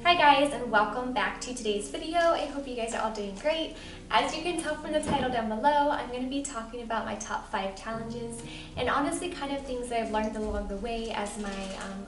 Hi guys, and welcome back to today's video. I hope you guys are all doing great. As you can tell from the title down below, I'm going to be talking about my top 5 challenges and honestly kind of things that I've learned along the way as my,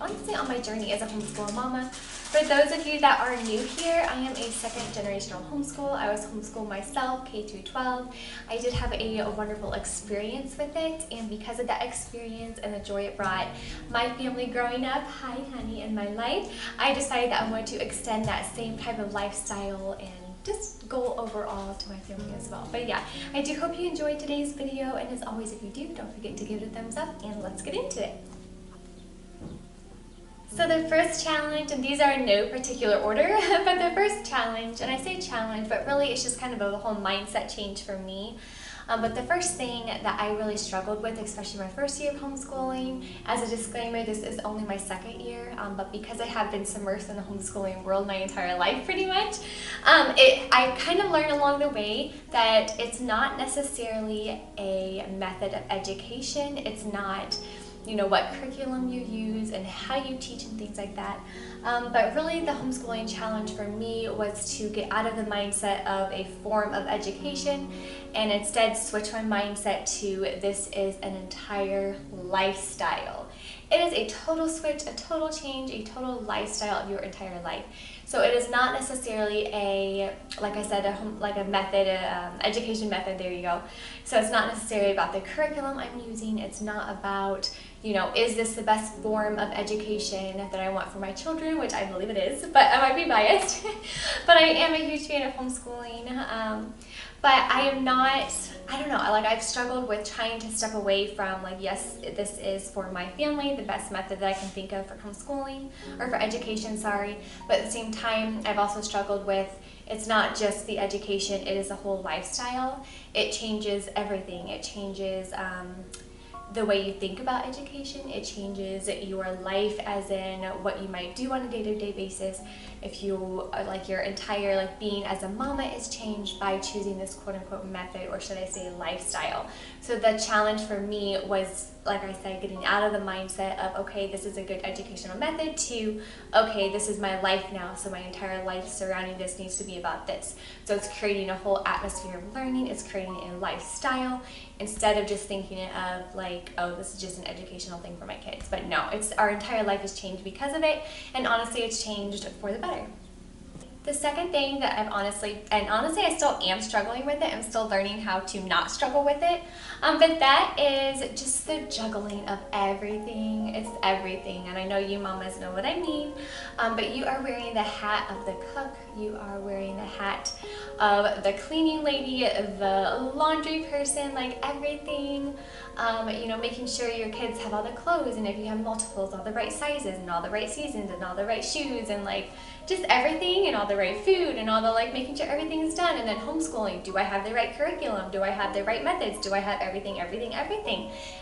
honestly on my journey as a homeschool mama. For those of you that are new here, I am a second generational homeschool. I was homeschooled myself, K through 12. I did have a wonderful experience with it, and because of that experience and the joy it brought my family growing up, hi honey, in my life, I decided that I wanted to extend that same type of lifestyle and just go overall to my family as well. But yeah, I do hope you enjoyed today's video, and as always, if you do, don't forget to give it a thumbs up, and let's get into it. So the first challenge, and these are in no particular order, but the first challenge, and I say challenge, but really it's just kind of a whole mindset change for me. But the first thing that I really struggled with, especially my first year of homeschooling, as a disclaimer, this is only my second year, but because I have been submersed in the homeschooling world my entire life pretty much, I kind of learned along the way that it's not necessarily a method of education. It's not, you know, what curriculum you use and how you teach and things like that. But really the homeschooling challenge for me was to get out of the mindset of a form of education and instead switch my mindset to this is an entire lifestyle. It is a total switch, a total change, a total lifestyle of your entire life. So it is not necessarily a, like I said, a method, education method, there you go. So it's not necessarily about the curriculum I'm using. It's not about, you know, is this the best form of education that I want for my children, which I believe it is, but I might be biased. But I am a huge fan of homeschooling. But I am not, I don't know, like I've struggled with trying to step away from like, yes, this is for my family, the best method that I can think of for homeschooling, or for education, sorry. But at the same time, I've also struggled with, it's not just the education, it is a whole lifestyle. It changes everything. It changes the way you think about education. It changes your life, as in what you might do on a day-to-day basis. If you like your entire like being as a mama is changed by choosing this quote-unquote method, or should I say lifestyle. So the challenge for me was, like I said, getting out of the mindset of, okay, this is a good educational method, to, okay, this is my life now, so my entire life surrounding this needs to be about this. So it's creating a whole atmosphere of learning, it's creating a lifestyle, instead of just thinking of like, oh, this is just an educational thing for my kids. But no, it's our entire life has changed because of it, and honestly it's changed for the better. The second thing that I've honestly I still am struggling with it, I'm still learning how to not struggle with it, but that is just the juggling of everything. It's everything, and I know you mamas know what I mean, but you are wearing the hat of the cook, you are wearing the hat of the cleaning lady, the laundry person, like everything, you know, making sure your kids have all the clothes, and if you have multiples, all the right sizes, and all the right seasons, and all the right shoes, and like just everything, and all the right food, and all the like making sure everything is done. And then homeschooling, do I have the right curriculum? Do I have the right methods? Do I have everything?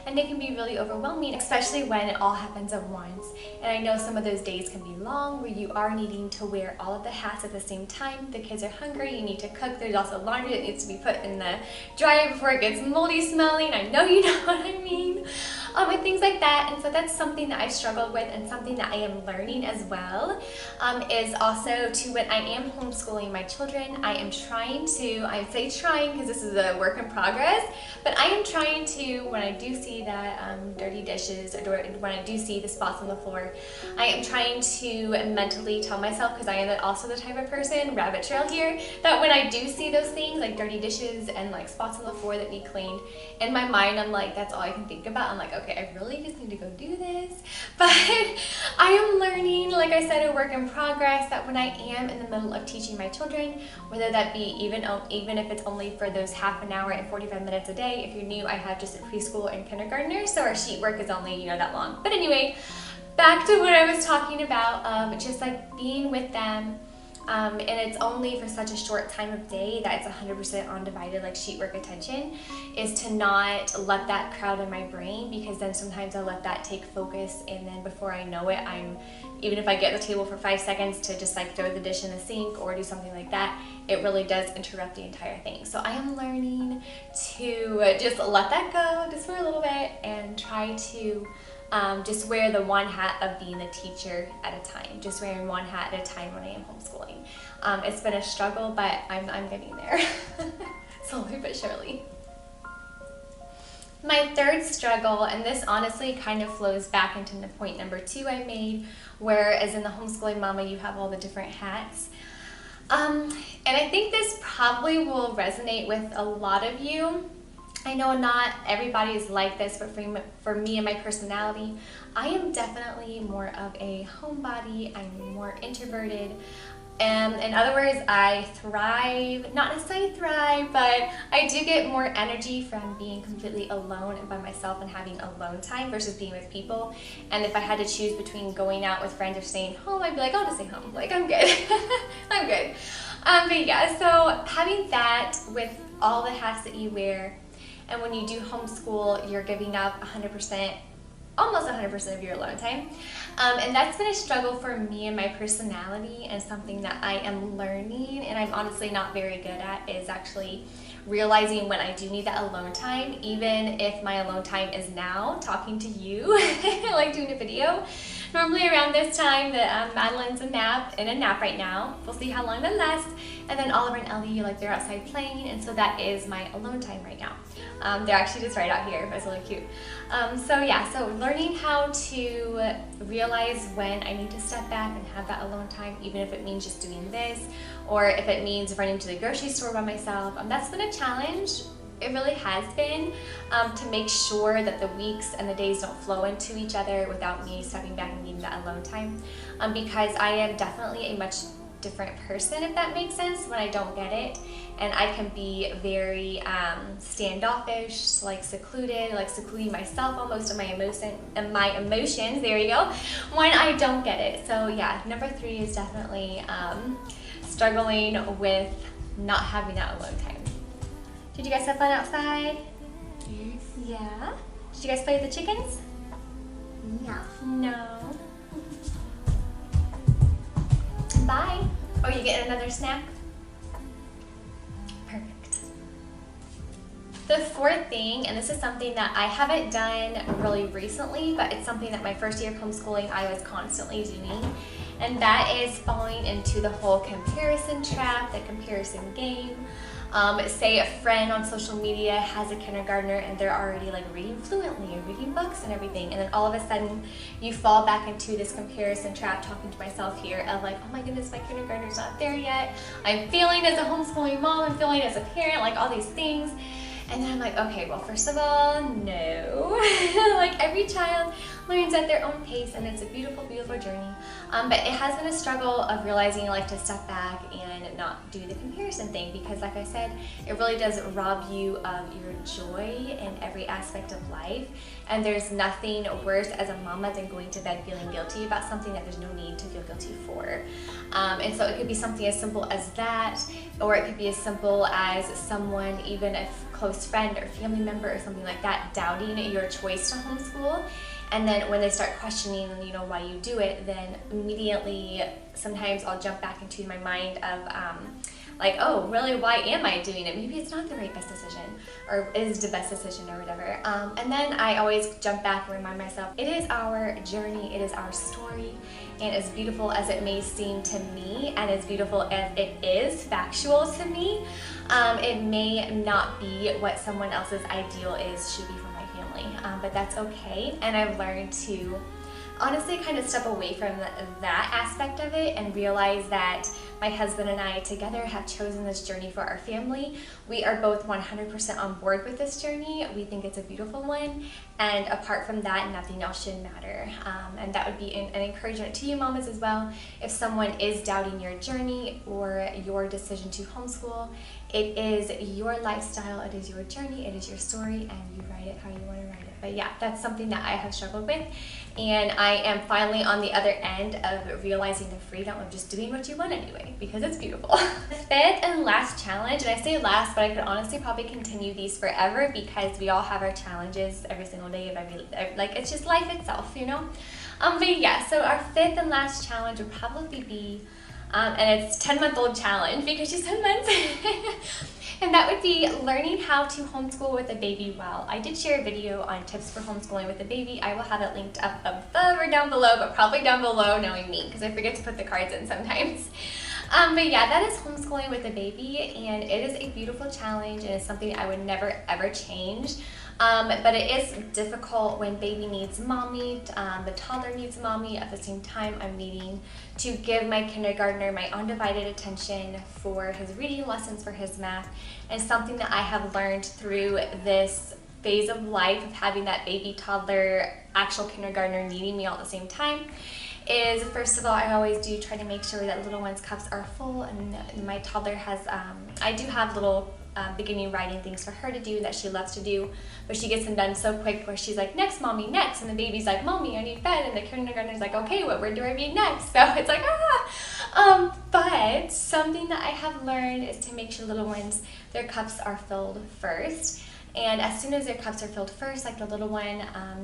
And it can be really overwhelming, especially when it all happens at once. And I know some of those days can be long, where you are needing to wear all of the hats at the same time. The kids are hungry, you need to cook, there's also laundry that needs to be put in the dryer before it gets moldy smelling. I know you know what I mean. And things like that. And so that's something that I've struggled with, and something that I am learning as well, is also to, when I am homeschooling my children, I am trying to, I say trying because this is a work in progress, but I am trying to, when I do see that dirty dishes, or when I do see the spots on the floor, I am trying to mentally tell myself, because I am also the type of person, rabbit trail here, that when I do see those things like dirty dishes and like spots on the floor that need cleaned, in my mind I'm like, that's all I can think about. I'm like, okay, I really just need to go do this. But I am learning, like I said, a work in progress, that when I am in the middle of teaching my children, whether that be even if it's only for those half an hour and 45 minutes a day. If you're new, I have just a preschool and kindergartner, so our sheet work is only, you know, that long. But anyway, back to what I was talking about, just like being with them. And it's only for such a short time of day that it's 100% undivided, like sheet work attention, is to not let that crowd in my brain, because then sometimes I let that take focus, and then before I know it, even if I get at the table for 5 seconds to just like throw the dish in the sink or do something like that, it really does interrupt the entire thing. So I am learning to just let that go just for a little bit, and try to just wear the one hat of being the teacher at a time, just wearing one hat at a time when I am homeschooling. It's been a struggle, but I'm getting there, slowly but surely. My third struggle, and this honestly kind of flows back into the point number 2 I made, where as in the homeschooling mama, you have all the different hats. And I think this probably will resonate with a lot of you. I know not everybody is like this, but for me and my personality, I am definitely more of a homebody. I'm more introverted. In other words, I thrive, not necessarily thrive, but I do get more energy from being completely alone and by myself and having alone time versus being with people. And if I had to choose between going out with friends or staying home, I'd be like, I'll just stay home. Like, I'm good. I'm good. But yeah, so having that with all the hats that you wear, and when you do homeschool, you're giving up 100%, almost 100% of your alone time. And that's been a struggle for me and my personality, and something that I am learning and I'm honestly not very good at, is actually realizing when I do need that alone time, even if my alone time is now talking to you, like doing a video. Normally around this time that Madeline's in a nap right now. We'll see how long that lasts. And then Oliver and Ellie, like, they're outside playing, and so that is my alone time right now. They're actually just right out here. It's really cute. So yeah, so learning how to realize when I need to step back and have that alone time, even if it means just doing this, or if it means running to the grocery store by myself. That's been a challenge. It really has been, to make sure that the weeks and the days don't flow into each other without me stepping back and needing that alone time. Because I am definitely a much different person, if that makes sense, when I don't get it. And I can be very standoffish, like secluded, like secluding myself almost in my emotions, there you go, when I don't get it. So yeah, number 3 is definitely struggling with not having that alone time. Did you guys have fun outside? Yes. Yeah. Did you guys play with the chickens? No. No. Bye. Oh, you getting another snack? Perfect. The 4th thing, and this is something that I haven't done really recently, but it's something that my first year of homeschooling I was constantly doing, and that is falling into the whole comparison trap, the comparison game. Say a friend on social media has a kindergartner and they're already like reading fluently and reading books and everything, and then all of a sudden you fall back into this comparison trap, talking to myself here of like, oh my goodness, my kindergartner's not there yet. I'm feeling as a homeschooling mom, I'm feeling as a parent, like all these things. And then I'm like, okay, well, first of all, no. Like, every child learns at their own pace, and it's a beautiful, beautiful journey. But it has been a struggle of realizing, like, to step back and not do the comparison thing, because like I said, it really does rob you of your joy in every aspect of life. And there's nothing worse as a mama than going to bed feeling guilty about something that there's no need to feel guilty for. And so it could be something as simple as that, or it could be as simple as someone, even if close friend or family member or something like that, doubting your choice to homeschool. And then when they start questioning, you know, why you do it, then immediately sometimes I'll jump back into my mind of like, oh, really, why am I doing it? Maybe it's not the right best decision, or is the best decision, or whatever. And then I always jump back and remind myself, it is our journey, it is our story, and as beautiful as it may seem to me, and as beautiful as it is factual to me, it may not be what someone else's ideal should be for my family, but that's okay. And I've learned to honestly kind of step away from that aspect of it and realize that my husband and I together have chosen this journey for our family. We are both 100% on board with this journey. We think it's a beautiful one, and apart from that, nothing else should matter. And that would be an encouragement to you mamas as well. If someone is doubting your journey or your decision to homeschool, it is your lifestyle, it is your journey, it is your story, and you write it how you want to write it. But yeah, that's something that I have struggled with, and I am finally on the other end of realizing the freedom of just doing what you want anyway, because it's beautiful. The 5th and last challenge, and I say last, but I could honestly probably continue these forever, because we all have our challenges every single day of like, it's just life itself, you know? But yeah, so our 5th and last challenge would probably be and it's 10-month-old challenge because she's 10 months. And that would be learning how to homeschool with a baby well. I did share a video on tips for homeschooling with a baby. I will have it linked up above or down below, but probably down below knowing me because I forget to put the cards in sometimes. But yeah, that is homeschooling with a baby, and it is a beautiful challenge, and it's something I would never ever change. But it is difficult when baby needs mommy, the toddler needs mommy. At the same time, I'm needing to give my kindergartner my undivided attention for his reading lessons, for his math, and something that I have learned through this phase of life of having that baby, toddler, actual kindergartner needing me all at the same time is, first of all, I always do try to make sure that little one's cups are full, and my toddler has, I do have little beginning writing things for her to do that she loves to do, but she gets them done so quick where she's like, next mommy, next, and the baby's like, mommy, I need bed, and the kindergartner's like, okay, what word do I read next? So it's like, but something that I have learned is to make sure little ones, their cups are filled first. And as soon as their cups are filled first, like the little one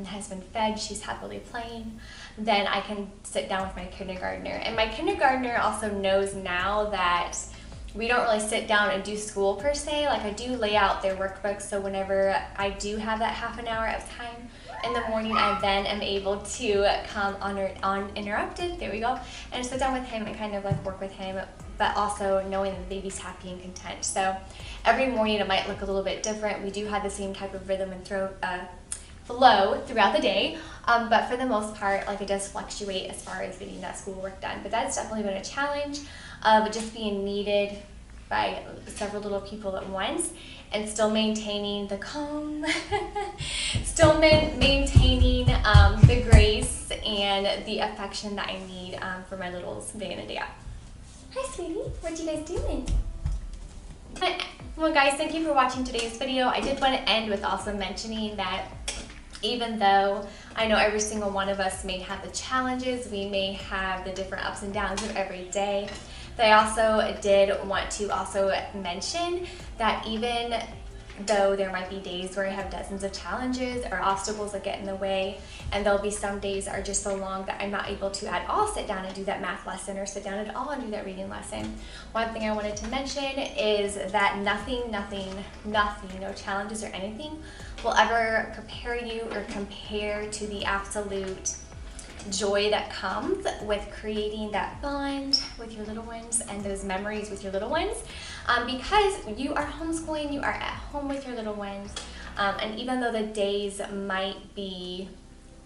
has been fed, she's happily playing, then I can sit down with my kindergartner. And my kindergartner also knows now that we don't really sit down and do school per se. Like I do lay out their workbooks, so whenever I do have that half an hour of time in the morning, I then am able to come uninterrupted, there we go, and sit down with him and kind of like work with him, but also knowing that the baby's happy and content. So every morning it might look a little bit different. We do have the same type of rhythm and flow throughout the day, but for the most part, like it does fluctuate as far as getting that schoolwork done. But that's definitely been a challenge of just being needed by several little people at once and still maintaining the calm, still maintaining the grace and the affection that I need for my littles day in and day out. Hi sweetie, what you guys doing? Well guys, thank you for watching today's video. I did want to end with also mentioning that even though I know every single one of us may have the challenges, we may have the different ups and downs of every day, but I also did want to also mention that even though there might be days where I have dozens of challenges or obstacles that get in the way, and there'll be some days that are just so long that I'm not able to at all sit down and do that math lesson or sit down at all and do that reading lesson. One thing I wanted to mention is that nothing, no challenges or anything will ever prepare you or compare to the absolute joy that comes with creating that bond with your little ones and those memories with your little ones, because you are homeschooling, you are at home with your little ones, and even though the days might be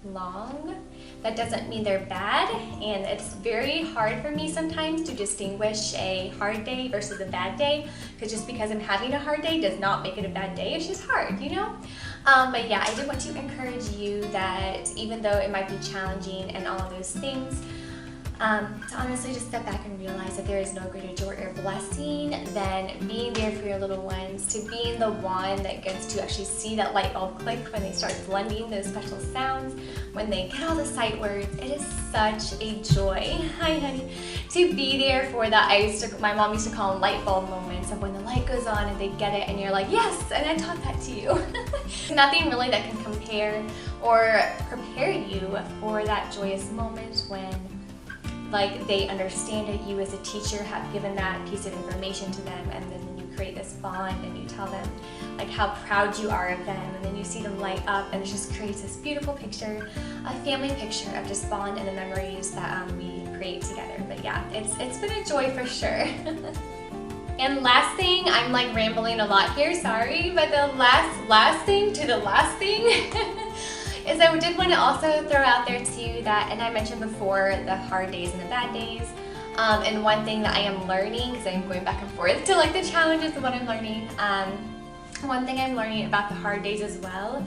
long, that doesn't mean they're bad, and it's very hard for me sometimes to distinguish a hard day versus a bad day, because just because I'm having a hard day does not make it a bad day. It's just hard, you know? But yeah, I did want to encourage you that even though it might be challenging and all of those things, to honestly just step back and realize that there is no greater joy or blessing than being there for your little ones, to being the one that gets to actually see that light bulb click when they start blending those special sounds, when they get all the sight words. It is such a joy, hi honey, to be there for that. My mom used to call them light bulb moments of when the light goes on and they get it and you're like, yes, and I taught that to you. Nothing really that can compare or prepare you for that joyous moment when like they understand it, you as a teacher have given that piece of information to them, and then you create this bond and you tell them like how proud you are of them, and then you see them light up, and it just creates this beautiful picture, a family picture of just bond and the memories that we create together. But yeah, it's been a joy for sure. And last thing, I'm like rambling a lot here, sorry, but the last thing to the last thing is I did want to also throw out there too that, and I mentioned before, the hard days and the bad days. And one thing that I am learning, because I'm going back and forth to like the challenges of what I'm learning, one thing I'm learning about the hard days as well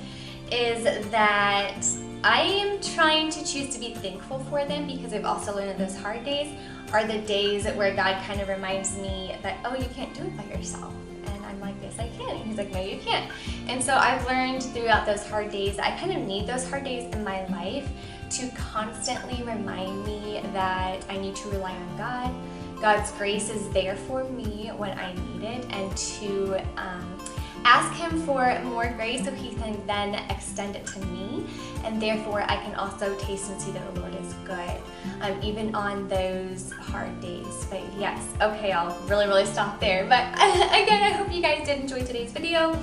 is that I am trying to choose to be thankful for them, because I've also learned that those hard days are the days where God kind of reminds me that, oh, you can't do it by yourself. And I'm like, yes, I can. And he's like, no, you can't. And so I've learned throughout those hard days, I kind of need those hard days in my life to constantly remind me that I need to rely on God. God's grace is there for me when I need it, and to ask Him for more grace so He can then extend it to me, and therefore I can also taste and see that the Lord is good, even on those hard days. But yes, okay, I'll really stop there. But again, I hope you guys did enjoy today's video,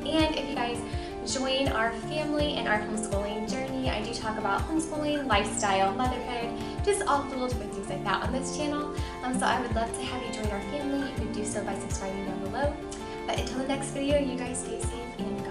and if you guys join our family in our homeschooling journey, I do talk about homeschooling, lifestyle, motherhood, just all the little different things like that on this channel. So I would love to have you join our family. You can do so by subscribing down below. But until the next video, you guys stay safe and